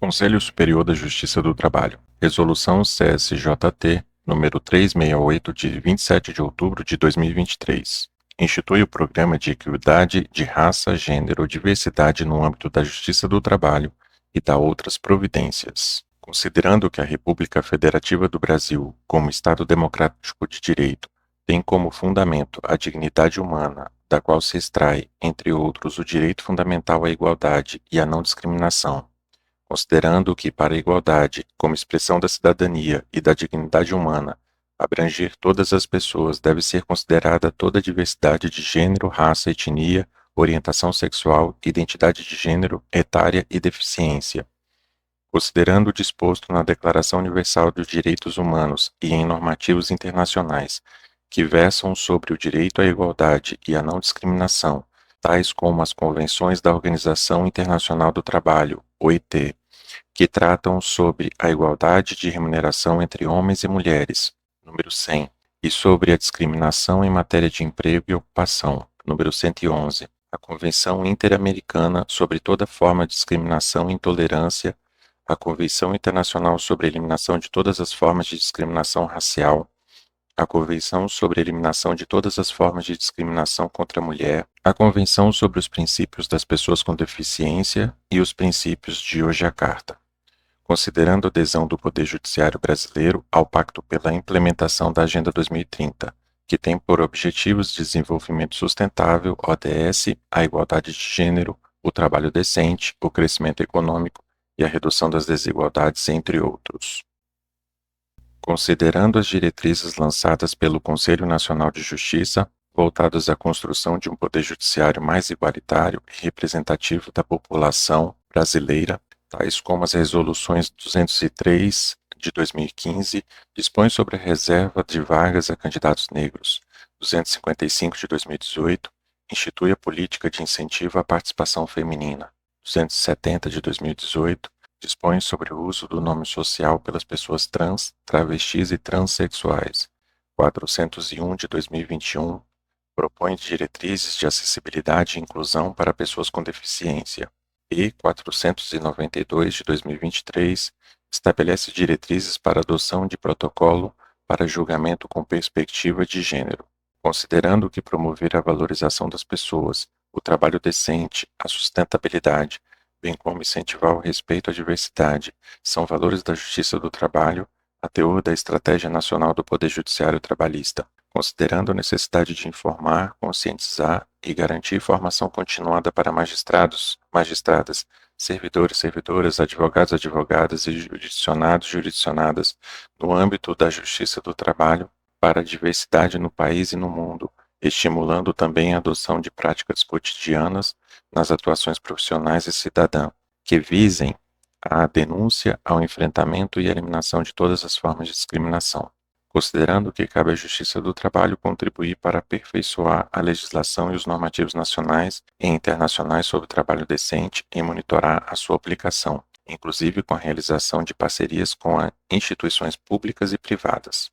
Conselho Superior da Justiça do Trabalho. Resolução CSJT número 368 de 27 de outubro de 2023. Institui o Programa de Equidade de Raça, Gênero e Diversidade no âmbito da Justiça do Trabalho e dá outras providências. Considerando que a República Federativa do Brasil, como Estado democrático de direito, tem como fundamento a dignidade humana, da qual se extrai, entre outros, o direito fundamental à igualdade e à não discriminação. Considerando que, para a igualdade, como expressão da cidadania e da dignidade humana, abranger todas as pessoas deve ser considerada toda a diversidade de gênero, raça, etnia, orientação sexual, identidade de gênero, etária e deficiência. Considerando o disposto na Declaração Universal dos Direitos Humanos e em normativos internacionais que versam sobre o direito à igualdade e à não discriminação, tais como as convenções da Organização Internacional do Trabalho, OIT, que tratam sobre a igualdade de remuneração entre homens e mulheres, número 100, e sobre a discriminação em matéria de emprego e ocupação, número 111, a Convenção Interamericana sobre toda forma de discriminação e intolerância, a Convenção Internacional sobre a Eliminação de todas as formas de discriminação racial, a Convenção sobre a Eliminação de todas as formas de discriminação contra a mulher, a Convenção sobre os Princípios das Pessoas com Deficiência e os Princípios de Yogyakarta, considerando a adesão do Poder Judiciário brasileiro ao Pacto pela Implementação da Agenda 2030, que tem por objetivos de desenvolvimento sustentável, ODS, a igualdade de gênero, o trabalho decente, o crescimento econômico e a redução das desigualdades, entre outros. Considerando as diretrizes lançadas pelo Conselho Nacional de Justiça, voltadas à construção de um poder judiciário mais igualitário e representativo da população brasileira, tais como as resoluções 203 de 2015, dispõe sobre a reserva de vagas a candidatos negros, 255 de 2018, institui a política de incentivo à participação feminina, 270 de 2018, dispõe sobre o uso do nome social pelas pessoas trans, travestis e transexuais. 401 de 2021 propõe diretrizes de acessibilidade e inclusão para pessoas com deficiência. E 492 de 2023 estabelece diretrizes para adoção de protocolo para julgamento com perspectiva de gênero, considerando que promover a valorização das pessoas, o trabalho decente, a sustentabilidade, bem como incentivar o respeito à diversidade, são valores da Justiça do Trabalho, a teor da Estratégia Nacional do Poder Judiciário Trabalhista, considerando a necessidade de informar, conscientizar e garantir formação continuada para magistrados, magistradas, servidores, servidoras, advogados, advogadas e jurisdicionados, jurisdicionadas no âmbito da Justiça do Trabalho para a diversidade no país e no mundo, estimulando também a adoção de práticas cotidianas nas atuações profissionais e cidadã, que visem a denúncia, ao enfrentamento e eliminação de todas as formas de discriminação, considerando que cabe à Justiça do Trabalho contribuir para aperfeiçoar a legislação e os normativos nacionais e internacionais sobre o trabalho decente e monitorar a sua aplicação, inclusive com a realização de parcerias com instituições públicas e privadas.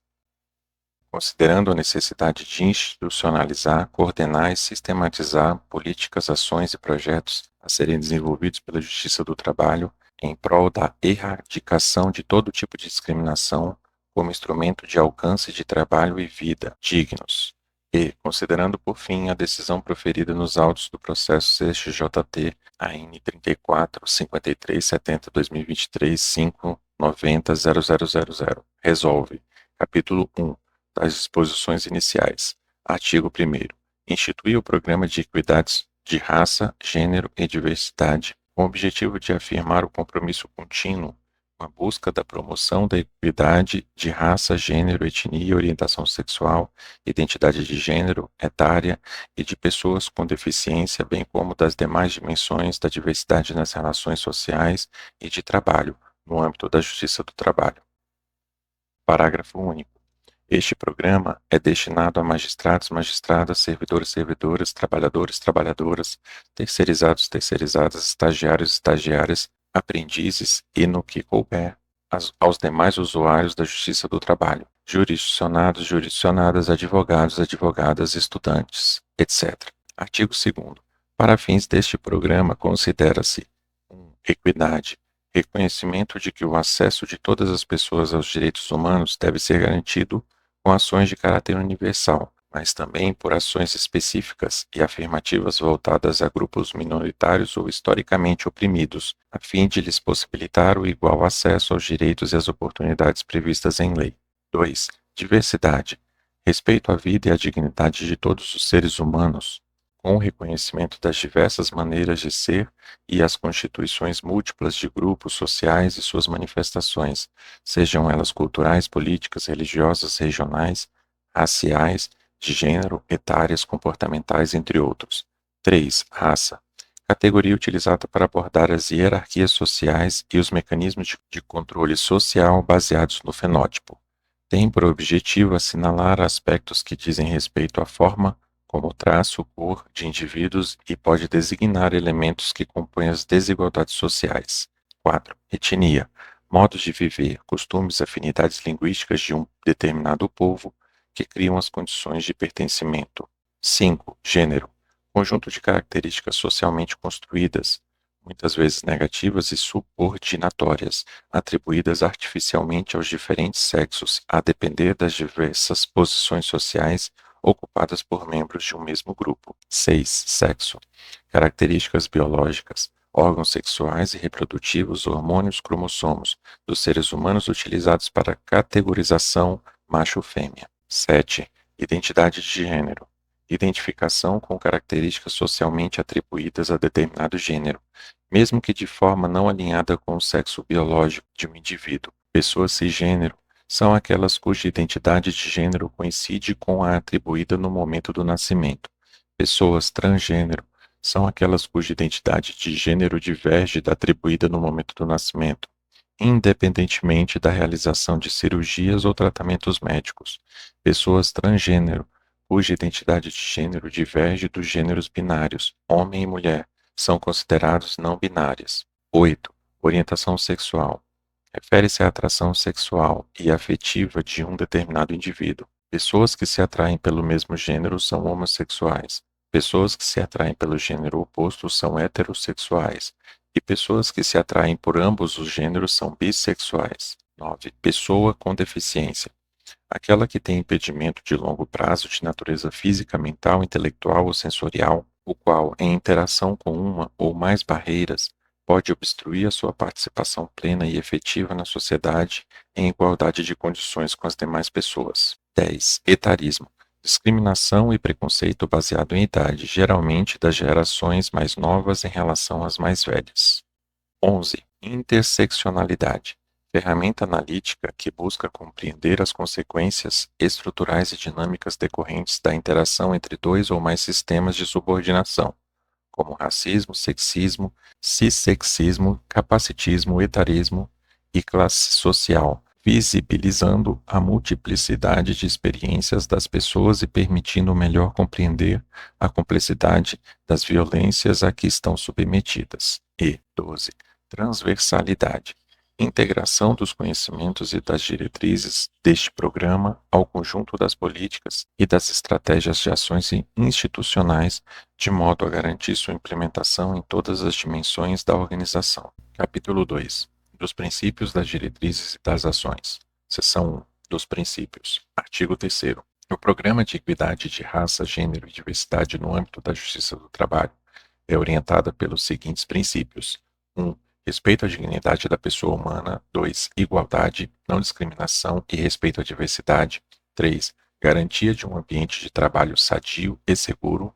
Considerando a necessidade de institucionalizar, coordenar e sistematizar políticas, ações e projetos a serem desenvolvidos pela Justiça do Trabalho em prol da erradicação de todo tipo de discriminação como instrumento de alcance de trabalho e vida dignos. E, considerando por fim a decisão proferida nos autos do processo CSJT AN 34 53 70 2023 5 90 0000, resolve. Capítulo 1 das disposições iniciais. Artigo 1º. Institui o Programa de Equidades de Raça, Gênero e Diversidade, com o objetivo de afirmar o compromisso contínuo com a busca da promoção da equidade de raça, gênero, etnia, orientação sexual, identidade de gênero, etária e de pessoas com deficiência, bem como das demais dimensões da diversidade nas relações sociais e de trabalho, no âmbito da Justiça do Trabalho. Parágrafo único. Este programa é destinado a magistrados, magistradas, servidores, servidoras, trabalhadores, trabalhadoras, terceirizados, terceirizadas, estagiários, estagiárias, aprendizes e, no que couber, aos demais usuários da Justiça do Trabalho, jurisdicionados, jurisdicionadas, advogados, advogadas, estudantes, etc. Artigo 2º. Para fins deste programa, considera-se 1. Equidade, Reconhecimento de que o acesso de todas as pessoas aos direitos humanos deve ser garantido com ações de caráter universal, mas também por ações específicas e afirmativas voltadas a grupos minoritários ou historicamente oprimidos, a fim de lhes possibilitar o igual acesso aos direitos e às oportunidades previstas em lei. 2. Diversidade. Respeito à vida e à dignidade de todos os seres humanos, com o reconhecimento das diversas maneiras de ser e as constituições múltiplas de grupos sociais e suas manifestações, sejam elas culturais, políticas, religiosas, regionais, raciais, de gênero, etárias, comportamentais, entre outros. 3. Raça. Categoria utilizada para abordar as hierarquias sociais e os mecanismos de controle social baseados no fenótipo. Tem por objetivo assinalar aspectos que dizem respeito à forma como traço, cor de indivíduos e pode designar elementos que compõem as desigualdades sociais. 4. Etnia. Modos de viver, costumes, afinidades linguísticas de um determinado povo que criam as condições de pertencimento. 5. Gênero. Conjunto de características socialmente construídas, muitas vezes negativas e subordinatórias, atribuídas artificialmente aos diferentes sexos, a depender das diversas posições sociais ocupadas por membros de um mesmo grupo. 6. Sexo. Características biológicas, órgãos sexuais e reprodutivos, hormônios, cromossomos, dos seres humanos utilizados para categorização macho-fêmea. 7. Identidade de gênero. Identificação com características socialmente atribuídas a determinado gênero, mesmo que de forma não alinhada com o sexo biológico de um indivíduo. Pessoas cisgênero são aquelas cuja identidade de gênero coincide com a atribuída no momento do nascimento. Pessoas transgênero são aquelas cuja identidade de gênero diverge da atribuída no momento do nascimento, independentemente da realização de cirurgias ou tratamentos médicos. Pessoas transgênero, cuja identidade de gênero diverge dos gêneros binários, homem e mulher, são considerados não binárias. 8. Orientação sexual. Refere-se à atração sexual e afetiva de um determinado indivíduo. Pessoas que se atraem pelo mesmo gênero são homossexuais. Pessoas que se atraem pelo gênero oposto são heterossexuais. E pessoas que se atraem por ambos os gêneros são bissexuais. 9. Pessoa com deficiência. Aquela que tem impedimento de longo prazo de natureza física, mental, intelectual ou sensorial, o qual, em interação com uma ou mais barreiras, pode obstruir a sua participação plena e efetiva na sociedade em igualdade de condições com as demais pessoas. 10. Etarismo. Discriminação e preconceito baseado em idade, geralmente das gerações mais novas em relação às mais velhas. 11. Interseccionalidade. Ferramenta analítica que busca compreender as consequências estruturais e dinâmicas decorrentes da interação entre dois ou mais sistemas de subordinação, como racismo, sexismo, cissexismo, capacitismo, etarismo e classe social, visibilizando a multiplicidade de experiências das pessoas e permitindo melhor compreender a complexidade das violências a que estão submetidas. E 12. Transversalidade. Integração dos conhecimentos e das diretrizes deste programa ao conjunto das políticas e das estratégias de ações institucionais, de modo a garantir sua implementação em todas as dimensões da organização. Capítulo 2. Dos princípios, das diretrizes e das ações. Seção 1. Dos princípios. Artigo 3º. O Programa de Equidade de Raça, Gênero e Diversidade no âmbito da Justiça do Trabalho é orientada pelos seguintes princípios. 1. Respeito à dignidade da pessoa humana. 2. Igualdade, não discriminação e respeito à diversidade. 3. Garantia de um ambiente de trabalho sadio e seguro.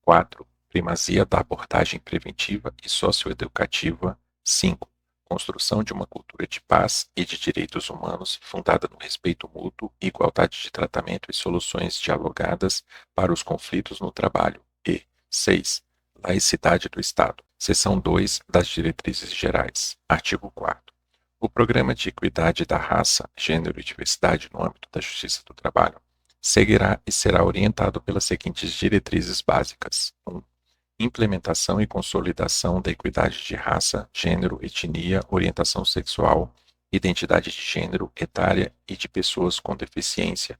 4. Primazia da abordagem preventiva e socioeducativa. 5. Construção de uma cultura de paz e de direitos humanos fundada no respeito mútuo, igualdade de tratamento e soluções dialogadas para os conflitos no trabalho. E 6. Laicidade do Estado. Seção 2 das Diretrizes Gerais. Artigo 4º. O Programa de Equidade da Raça, Gênero e Diversidade no âmbito da Justiça do Trabalho seguirá e será orientado pelas seguintes diretrizes básicas. 1. Implementação e consolidação da equidade de raça, gênero, etnia, orientação sexual, identidade de gênero, etária e de pessoas com deficiência,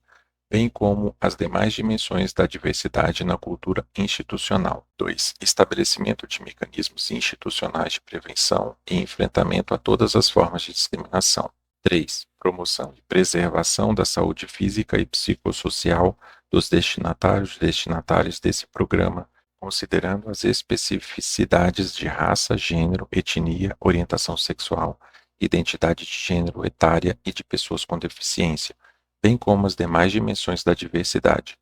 bem como as demais dimensões da diversidade na cultura institucional. 2. Estabelecimento de mecanismos institucionais de prevenção e enfrentamento a todas as formas de discriminação. 3. Promoção e preservação da saúde física e psicossocial dos destinatários desse programa, considerando as especificidades de raça, gênero, etnia, orientação sexual, identidade de gênero, etária e de pessoas com deficiência, bem como as demais dimensões da diversidade.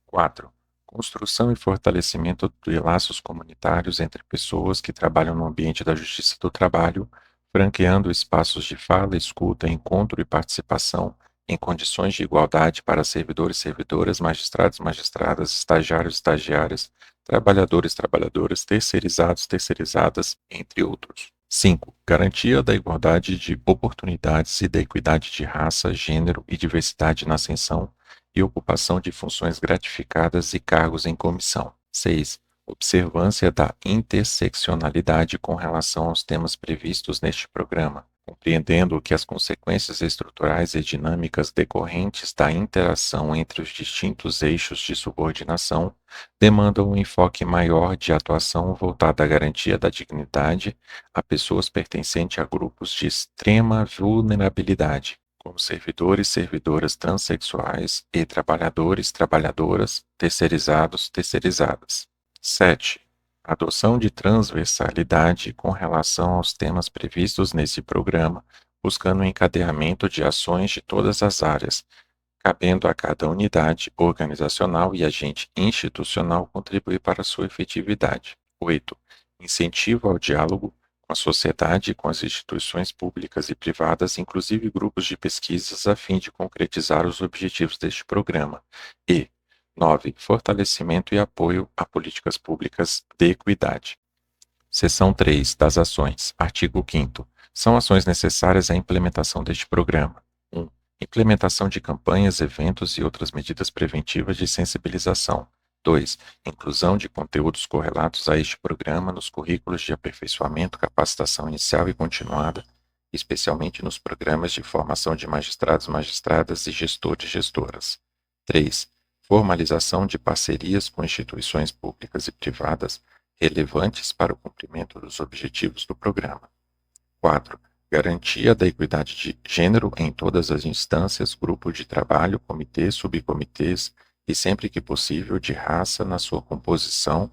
4. Construção e fortalecimento de laços comunitários entre pessoas que trabalham no ambiente da justiça do trabalho, franqueando espaços de fala, escuta, encontro e participação em condições de igualdade para servidores, servidoras, magistrados, magistradas, estagiários, estagiárias, trabalhadores, trabalhadoras, terceirizados, terceirizadas, entre outros. 5. Garantia da igualdade de oportunidades e da equidade de raça, gênero e diversidade na ascensão e ocupação de funções gratificadas e cargos em comissão. 6. Observância da interseccionalidade com relação aos temas previstos neste programa, compreendendo que as consequências estruturais e dinâmicas decorrentes da interação entre os distintos eixos de subordinação demandam um enfoque maior de atuação voltado à garantia da dignidade a pessoas pertencentes a grupos de extrema vulnerabilidade, como servidores, servidoras transexuais e trabalhadores, trabalhadoras, terceirizados, terceirizadas. 7. Adoção de transversalidade com relação aos temas previstos nesse programa, buscando o encadeamento de ações de todas as áreas, cabendo a cada unidade organizacional e agente institucional contribuir para sua efetividade. 8. Incentivo ao diálogo com a sociedade e com as instituições públicas e privadas, inclusive grupos de pesquisas, a fim de concretizar os objetivos deste programa. E 9. Fortalecimento e apoio a políticas públicas de equidade. Seção 3. Das ações. Artigo 5º. São ações necessárias à implementação deste programa. 1. Implementação de campanhas, eventos e outras medidas preventivas de sensibilização. 2. Inclusão de conteúdos correlatos a este programa nos currículos de aperfeiçoamento, capacitação inicial e continuada, especialmente nos programas de formação de magistrados, magistradas e gestores, gestoras. 3. Formalização de parcerias com instituições públicas e privadas relevantes para o cumprimento dos objetivos do programa. 4. Garantia da equidade de gênero em todas as instâncias, grupo de trabalho, comitês, subcomitês e, sempre que possível, de raça na sua composição,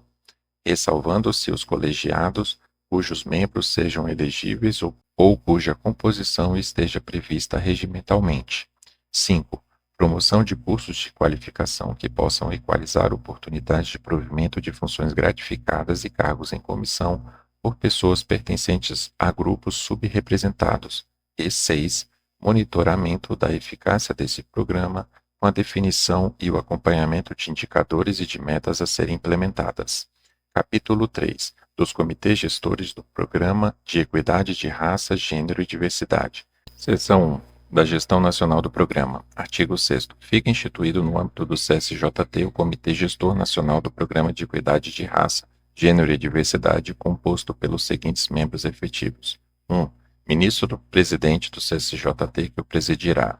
ressalvando-se os colegiados cujos membros sejam elegíveis ou cuja composição esteja prevista regimentalmente. 5. Promoção de cursos de qualificação que possam equalizar oportunidades de provimento de funções gratificadas e cargos em comissão por pessoas pertencentes a grupos subrepresentados. E 6. Monitoramento da eficácia desse programa com a definição e o acompanhamento de indicadores e de metas a serem implementadas. Capítulo 3. Dos comitês gestores do Programa de Equidade de Raça, Gênero e Diversidade. Seção 1. Da Gestão Nacional do Programa. Artigo 6º. Fica instituído no âmbito do CSJT o Comitê Gestor Nacional do Programa de Equidade de Raça, Gênero e Diversidade, composto pelos seguintes membros efetivos. 1. Ministro-presidente do CSJT, que o presidirá.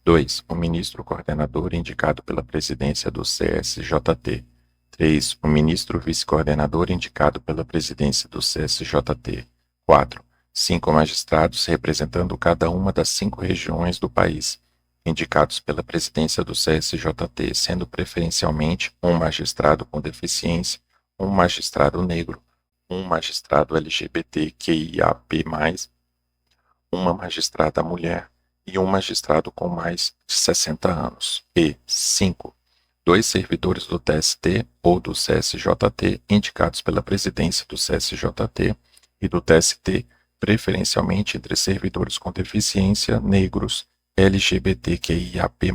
2. O ministro coordenador indicado pela presidência do CSJT. 3. O ministro vice-coordenador indicado pela presidência do CSJT. 4. 5 magistrados representando cada uma das 5 regiões do país, indicados pela presidência do CSJT, sendo preferencialmente um magistrado com deficiência, um magistrado negro, um magistrado LGBTQIAP+, uma magistrada mulher e um magistrado com mais de 60 anos. E 5. 2 servidores do TST ou do CSJT, indicados pela presidência do CSJT e do TST, preferencialmente entre servidores com deficiência, negros, LGBTQIAP+,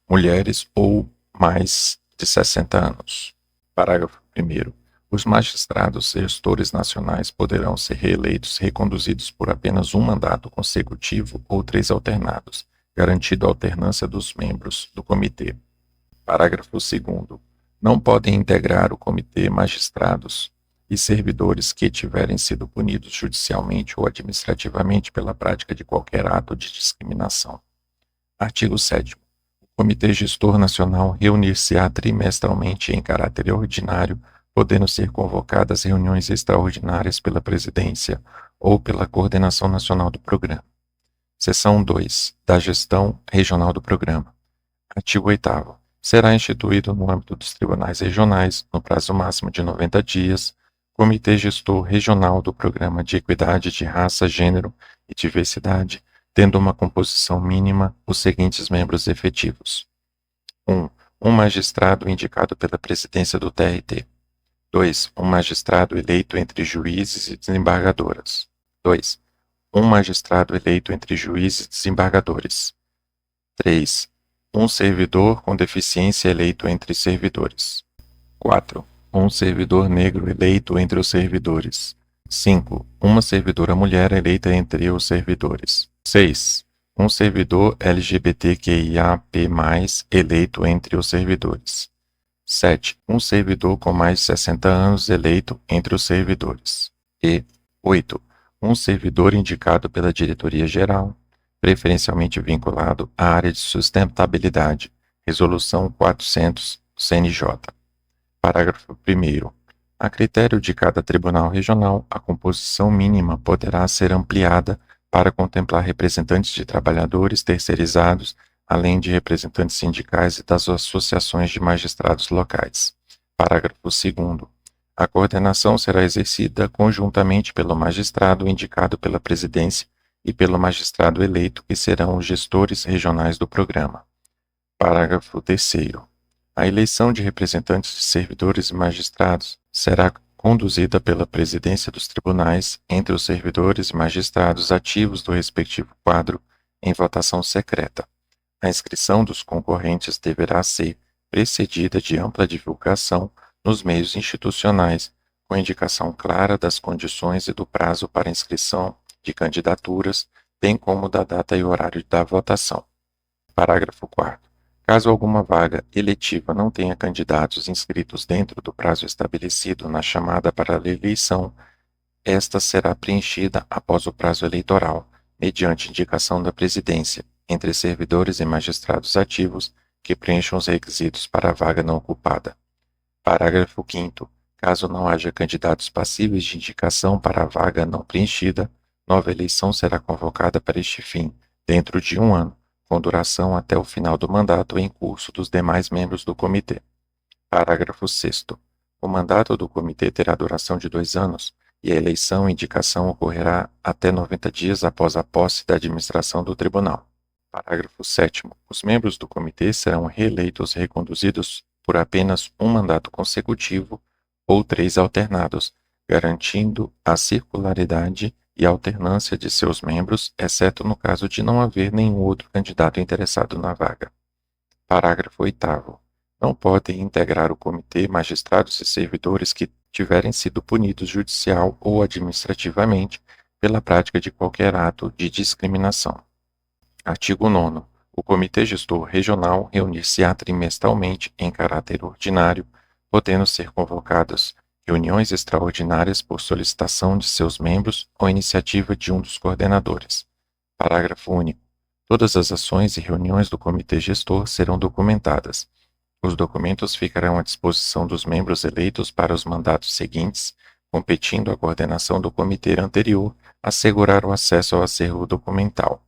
mulheres ou mais de 60 anos. Parágrafo 1º. Os magistrados gestores nacionais poderão ser reeleitos e reconduzidos por apenas um mandato consecutivo ou 3 alternados, garantido a alternância dos membros do comitê. Parágrafo 2º. Não podem integrar o comitê magistrados e servidores que tiverem sido punidos judicialmente ou administrativamente pela prática de qualquer ato de discriminação. Artigo 7º. O Comitê Gestor Nacional reunir-se-á trimestralmente em caráter ordinário, podendo ser convocadas reuniões extraordinárias pela Presidência ou pela Coordenação Nacional do Programa. Seção 2. Da Gestão Regional do Programa. Artigo 8º. Será instituído no âmbito dos tribunais regionais, no prazo máximo de 90 dias, Comitê Gestor Regional do Programa de Equidade de Raça, Gênero e Diversidade, tendo uma composição mínima os seguintes membros efetivos. 1. Um magistrado indicado pela presidência do TRT. 2. Um magistrado eleito entre juízes e desembargadoras. 2. Um magistrado eleito entre juízes e desembargadores. 3. Um servidor com deficiência eleito entre servidores. 4. Um servidor negro eleito entre os servidores. 5. Uma servidora mulher eleita entre os servidores. 6. Um servidor LGBTQIAP+, eleito entre os servidores. 7. Um servidor com mais de 60 anos eleito entre os servidores. E 8. Um servidor indicado pela diretoria-geral, preferencialmente vinculado à área de sustentabilidade. Resolução 400, CNJ. Parágrafo 1º. A critério de cada tribunal regional, a composição mínima poderá ser ampliada para contemplar representantes de trabalhadores terceirizados, além de representantes sindicais e das associações de magistrados locais. Parágrafo 2º. A coordenação será exercida conjuntamente pelo magistrado indicado pela presidência e pelo magistrado eleito, que serão os gestores regionais do programa. Parágrafo 3º. A eleição de representantes de servidores e magistrados será conduzida pela presidência dos tribunais entre os servidores e magistrados ativos do respectivo quadro em votação secreta. A inscrição dos concorrentes deverá ser precedida de ampla divulgação nos meios institucionais, com indicação clara das condições e do prazo para inscrição de candidaturas, bem como da data e horário da votação. Parágrafo 4º. Caso alguma vaga eletiva não tenha candidatos inscritos dentro do prazo estabelecido na chamada para a eleição, esta será preenchida após o prazo eleitoral, mediante indicação da presidência, entre servidores e magistrados ativos que preencham os requisitos para a vaga não ocupada. Parágrafo 5º. Caso não haja candidatos passíveis de indicação para a vaga não preenchida, nova eleição será convocada para este fim, dentro de 1 ano, com duração até o final do mandato em curso dos demais membros do comitê. Parágrafo 6º. O mandato do comitê terá duração de 2 anos e a eleição e indicação ocorrerá até 90 dias após a posse da administração do tribunal. Parágrafo 7º. Os membros do comitê serão reeleitos reconduzidos por apenas um mandato consecutivo ou 3 alternados, garantindo a circularidade e alternância de seus membros, exceto no caso de não haver nenhum outro candidato interessado na vaga. Parágrafo 8º. Não podem integrar o comitê magistrados e servidores que tiverem sido punidos judicial ou administrativamente pela prática de qualquer ato de discriminação. Artigo 9º. O Comitê Gestor Regional reunir-se-á trimestralmente em caráter ordinário, podendo ser convocadas reuniões extraordinárias por solicitação de seus membros ou iniciativa de um dos coordenadores. Parágrafo único. Todas as ações e reuniões do Comitê Gestor serão documentadas. Os documentos ficarão à disposição dos membros eleitos para os mandatos seguintes, competindo à coordenação do comitê anterior assegurar o acesso ao acervo documental.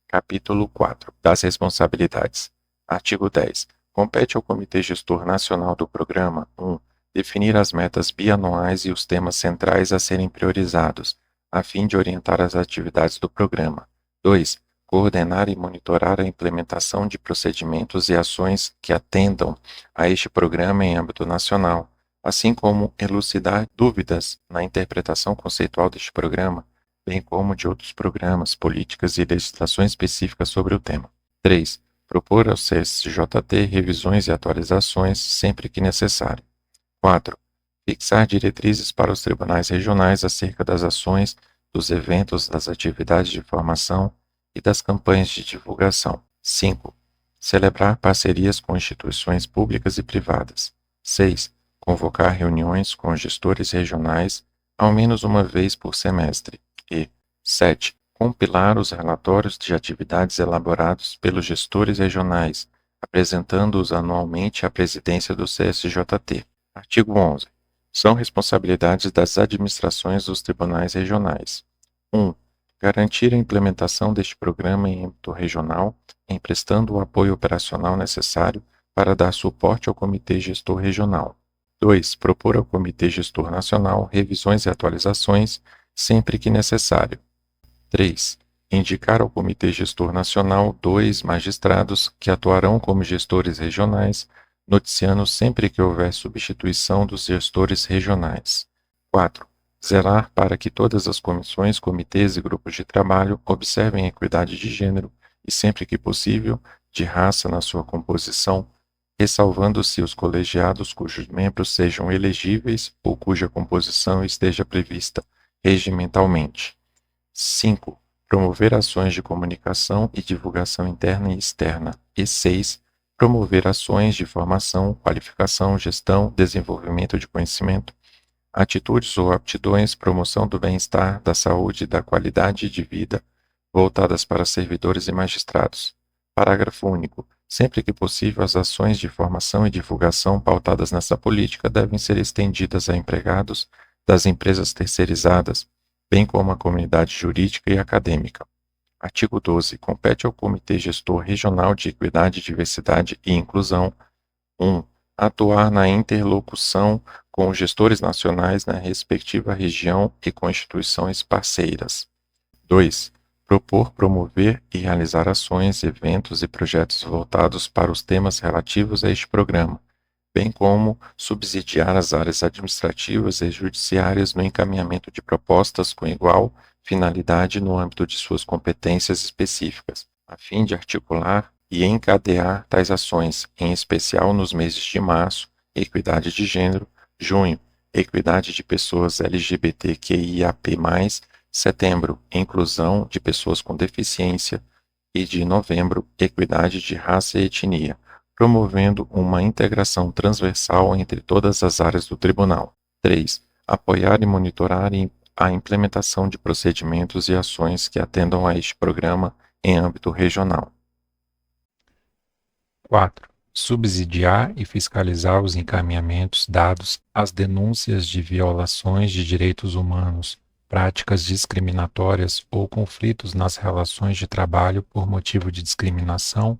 Capítulo 4. Das responsabilidades. Artigo 10. Compete ao Comitê Gestor Nacional do Programa 1. Definir as metas bianuais e os temas centrais a serem priorizados, a fim de orientar as atividades do programa. 2. Coordenar e monitorar a implementação de procedimentos e ações que atendam a este programa em âmbito nacional, assim como elucidar dúvidas na interpretação conceitual deste programa, bem como de outros programas, políticas e legislações específicas sobre o tema. 3. Propor ao CSJT revisões e atualizações sempre que necessário. 4. Fixar diretrizes para os tribunais regionais acerca das ações, dos eventos, das atividades de formação e das campanhas de divulgação. 5. Celebrar parcerias com instituições públicas e privadas. 6. Convocar reuniões com gestores regionais ao menos uma vez por semestre. E 7. Compilar os relatórios de atividades elaborados pelos gestores regionais, apresentando-os anualmente à presidência do CSJT. Artigo 11. São responsabilidades das administrações dos tribunais regionais. 1. Garantir a implementação deste programa em âmbito regional, emprestando o apoio operacional necessário para dar suporte ao Comitê Gestor Regional. 2. Propor ao Comitê Gestor Nacional revisões e atualizações sempre que necessário. 3. Indicar ao Comitê Gestor Nacional 2 magistrados que atuarão como gestores regionais, noticiando sempre que houver substituição dos gestores regionais. 4. Zelar para que todas as comissões, comitês e grupos de trabalho observem a equidade de gênero e, sempre que possível, de raça na sua composição, ressalvando-se os colegiados cujos membros sejam elegíveis ou cuja composição esteja prevista regimentalmente. 5. Promover ações de comunicação e divulgação interna e externa. E 6. Promover ações de formação, qualificação, gestão, desenvolvimento de conhecimento, atitudes ou aptidões, promoção do bem-estar, da saúde e da qualidade de vida, voltadas para servidores e magistrados. Parágrafo único. Sempre que possível, as ações de formação e divulgação pautadas nessa política devem ser estendidas a empregados das empresas terceirizadas, bem como à comunidade jurídica e acadêmica. Artigo 12. Compete ao Comitê Gestor Regional de Equidade, Diversidade e Inclusão 1. Atuar na interlocução com os gestores nacionais na respectiva região e com instituições parceiras. 2. Propor, promover e realizar ações, eventos e projetos voltados para os temas relativos a este programa, bem como subsidiar as áreas administrativas e judiciárias no encaminhamento de propostas com igual finalidade no âmbito de suas competências específicas, a fim de articular e encadear tais ações, em especial nos meses de março, equidade de gênero, junho, equidade de pessoas LGBTQIAP+, setembro, inclusão de pessoas com deficiência e de novembro, equidade de raça e etnia, promovendo uma integração transversal entre todas as áreas do Tribunal. 3. Apoiar e monitorar a implementação de procedimentos e ações que atendam a este programa em âmbito regional. 4. Subsidiar e fiscalizar os encaminhamentos dados às denúncias de violações de direitos humanos, práticas discriminatórias ou conflitos nas relações de trabalho por motivo de discriminação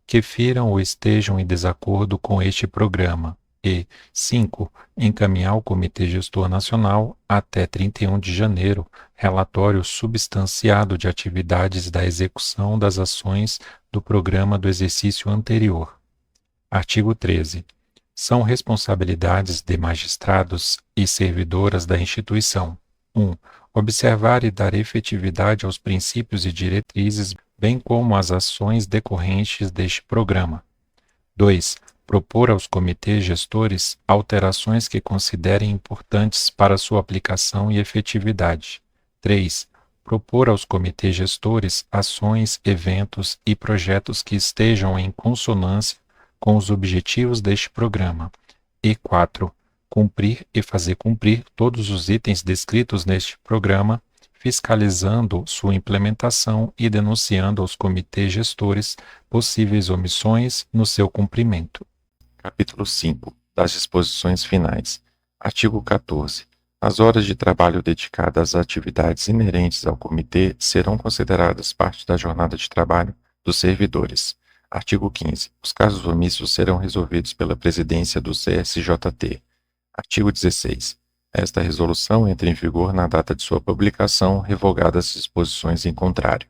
que firam ou estejam em desacordo com este programa. E 5. Encaminhar ao Comitê Gestor Nacional, até 31 de janeiro, relatório substanciado de atividades da execução das ações do programa do exercício anterior. Artigo 13. São responsabilidades de magistrados e servidoras da instituição. 1. Observar e dar efetividade aos princípios e diretrizes, bem como às ações decorrentes deste programa. 2. Propor aos comitês gestores alterações que considerem importantes para sua aplicação e efetividade. 3. Propor aos comitês gestores ações, eventos e projetos que estejam em consonância com os objetivos deste programa. E 4. Cumprir e fazer cumprir todos os itens descritos neste programa, fiscalizando sua implementação e denunciando aos comitês gestores possíveis omissões no seu cumprimento. Capítulo 5. Das disposições finais. Artigo 14. As horas de trabalho dedicadas às atividades inerentes ao comitê serão consideradas parte da jornada de trabalho dos servidores. Artigo 15. Os casos omissos serão resolvidos pela presidência do CSJT. Artigo 16. Esta resolução entra em vigor na data de sua publicação, revogadas as disposições em contrário.